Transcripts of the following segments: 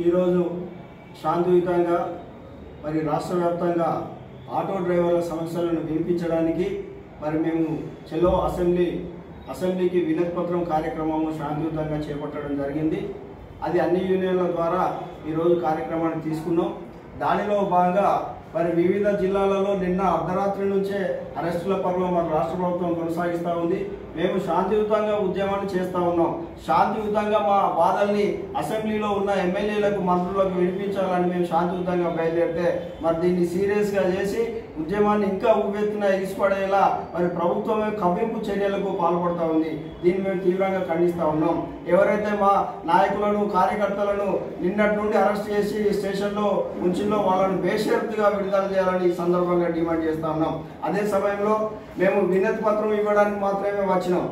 ఈరోజు శాంతియుతంగా మరి రాష్ట్ర వ్యాప్తంగా ఆటో డ్రైవర్ల సమస్యలను వినిపించడానికి మరి మేము చెలో అసెంబ్లీకి వినతి పత్రం కార్యక్రమము శాంతియుతంగా చేపట్టడం జరిగింది. అది అన్ని యూనియన్ల ద్వారా ఈరోజు కార్యక్రమాన్ని తీసుకున్నాం. దానిలో భాగంగా మరి వివిధ జిల్లాలలో నిన్న అర్ధరాత్రి నుంచే అరెస్టుల పర్వం మన రాష్ట్ర ప్రభుత్వం కొనసాగిస్తూ ఉంది. మేము శాంతియుతంగా ఉద్యమాన్ని చేస్తూ ఉన్నాం. శాంతియుతంగా మా బాధల్ని అసెంబ్లీలో ఉన్న ఎమ్మెల్యేలకు మంత్రులకు వినిపించాలని మేము శాంతియుతంగా బయలుదేరితే మరి దీన్ని సీరియస్గా చేసి ఉద్యమాన్ని ఇంకా ఉవ్వెత్తున ఈసుపడేలా మరి ప్రభుత్వమే కవ్వింపు చర్యలకు పాల్పడుతూ ఉంది. దీన్ని మేము తీవ్రంగా ఖండిస్తూ ఉన్నాం. ఎవరైతే మా నాయకులను కార్యకర్తలను నిన్నటి నుండి అరెస్ట్ చేసి స్టేషన్లో ఉంచిలో వాళ్ళని బేషరతుగా విడుదల చేయాలని ఈ సందర్భంగా డిమాండ్ చేస్తూ ఉన్నాం. అదే సమయంలో మేము వినతి పత్రం ఇవ్వడానికి మాత్రమే వచ్చినాం.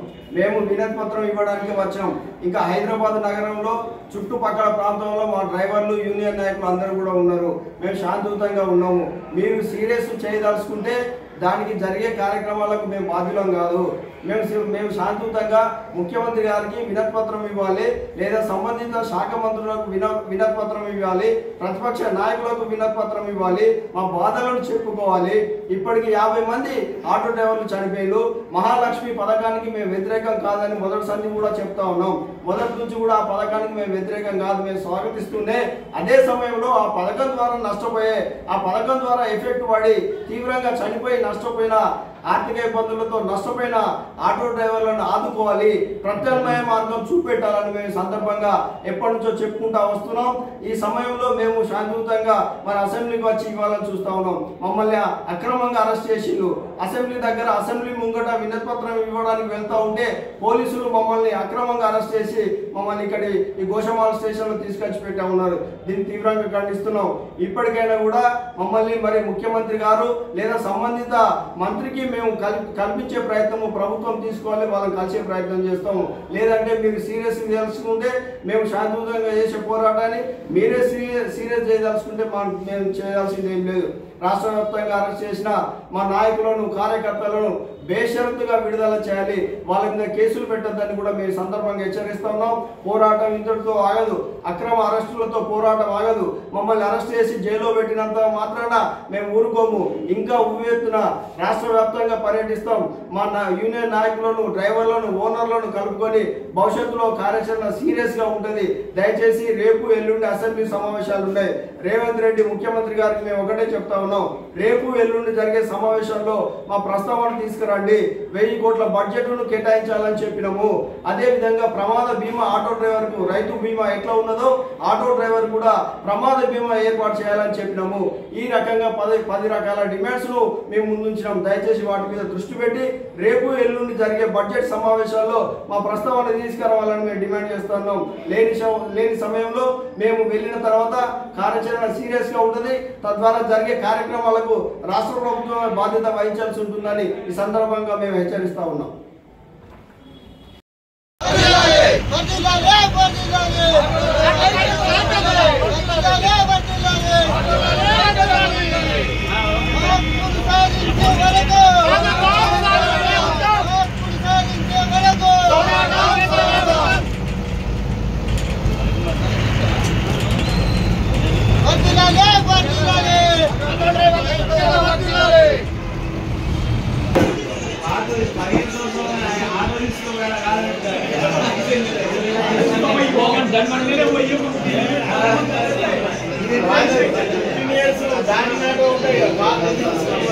ఇంకా హైదరాబాద్ నగరంలో చుట్టుపక్కల ప్రాంతంలో మా డ్రైవర్లు యూనియన్ నాయకులు అందరూ కూడా ఉన్నారు. మేము శాంతియుతంగా ఉన్నాము. మీరు సీరియస్ చేయదలుచుకుంటే దానికి జరిగే కార్యక్రమాలకు మేము బాధ్యులం కాదు. మేము శాంతియుతంగా ముఖ్యమంత్రి గారికి వినతి పత్రం ఇవ్వాలి, లేదా సంబంధిత శాఖ మంత్రులకు వినతి పత్రం ఇవ్వాలి, ప్రతిపక్ష నాయకులకు వినతి పత్రం ఇవ్వాలి, మా బాధలను చెప్పుకోవాలి. ఇప్పటికి 50 మంది ఆటో డ్రైవర్లు చనిపోయారు. మహాలక్ష్మి పథకానికి మేము వ్యతిరేకం కాదని మొదటి సంధి కూడా చెప్తా ఉన్నాం. మొదటి నుంచి కూడా ఆ పథకానికి మేము వ్యతిరేకం కాదు, మేము స్వాగతిస్తూనే అదే సమయంలో ఆ పథకం ద్వారా ఎఫెక్ట్ పడి తీవ్రంగా చనిపోయి నష్టపోయిన ఆర్థిక ఇబ్బందులతో నష్టపోయిన ఆటో డ్రైవర్లను ఆదుకోవాలి, ప్రత్యామ్నాయ మార్గం చూపెట్టాలని మేము సందర్భంగా ఎప్పటి నుంచో చెప్పుకుంటా వస్తున్నాం. ఈ సమయంలో మేము శాంతియుతంగా మన అసెంబ్లీకి వచ్చి ఇవ్వాలని చూస్తా ఉన్నాం. మమ్మల్ని అక్రమంగా అరెస్ట్ చేసిండ్రు. అసెంబ్లీ ముంగట వినతి పత్రం ఇవ్వడానికి వెళ్తా ఉంటే పోలీసులు మమ్మల్ని అక్రమంగా అరెస్ట్ చేసి మమ్మల్ని ఇక్కడి ఈ గోషమాల స్టేషన్లో తీసుకొచ్చి పెట్టా ఉన్నారు. దీన్ని తీవ్రంగా ఖండిస్తున్నాం. ఇప్పటికైనా కూడా మమ్మల్ని మరి ముఖ్యమంత్రి గారు లేదా సంబంధిత మంత్రికి మేము కల్పించే ప్రయత్నము ప్రభుత్వం తీసుకోవాలి, వాళ్ళని కలిసే ప్రయత్నం చేస్తాము. లేదంటే మీరు సీరియస్ తెలుసుకుంటే మేము శాంతియుతంగా చేసే పోరాటాన్ని మీరే సీరియస్ చేయదలుచుకుంటే మేము చేయాల్సింది ఏం లేదు. రాష్ట్ర వ్యాప్తంగా అరెస్ట్ చేసిన మా నాయకులను కార్యకర్తలను బేషరతుగా విడుదల చేయాలి, వాళ్ళ మీద కేసులు పెట్టద్దని కూడా మేము సందర్భంగా హెచ్చరిస్తా ఉన్నాం. పోరాటం ఇంతటితో ఆగదు, అక్రమ అరెస్టులతో పోరాటం ఆగదు. మమ్మల్ని అరెస్ట్ చేసి జైల్లో పెట్టినంత మాత్రాన మేము ఊరుకోము. ఇంకా ఉవ్వెత్తున రాష్ట్ర వ్యాప్తంగా పర్యటిస్తాం. మా యూనియన్ నాయకులను డ్రైవర్లను ఓనర్లను కలుపుకొని భవిష్యత్తులో కార్యాచరణ సీరియస్గా ఉంటుంది. దయచేసి రేపు ఎల్లుండి అసెంబ్లీ సమావేశాలు ఉన్నాయి. రేవంత్ రెడ్డి ముఖ్యమంత్రి గారికి మేము ఒకటే చెప్తా ఉన్నాం, రేపు ఎల్లుండి జరిగే సమావేశంలో మా ప్రస్తావన తీసుకురండి. 1000 కోట్ల బడ్జెట్ను కేటాయించాలని చెప్పినాము. అదే విధంగా ప్రమాద బీమా ఆటో డ్రైవర్ కు రైతు బీమా ఎట్లా ఉన్నదో ఆటో డ్రైవర్ కూడా ప్రమాద బీమా ఏర్పాటు చేయాలని చెప్పినాము. ఈ రకంగా 10 రకాల డిమాండ్స్ ను మేము ముందుంచినాం. దయచేసి వాటి మీద దృష్టి పెట్టి రేపు ఎల్లుండి జరిగే బడ్జెట్ సమావేశాల్లో మా ప్రస్తావన తీసుకురావాలని మేము డిమాండ్ చేస్తున్నాం. లేని సమయంలో మేము వెళ్ళిన తర్వాత కార్యాచరణ సీరియస్ గా ఉంటుంది. తద్వారా జరిగే కార్యక్రమాలకు రాష్ట్ర ప్రభుత్వం బాధ్యత వహించాల్సి ఉంటుందని ఈ సందర్భంగా మేము హెచ్చరిస్తా ఉన్నాం. దాని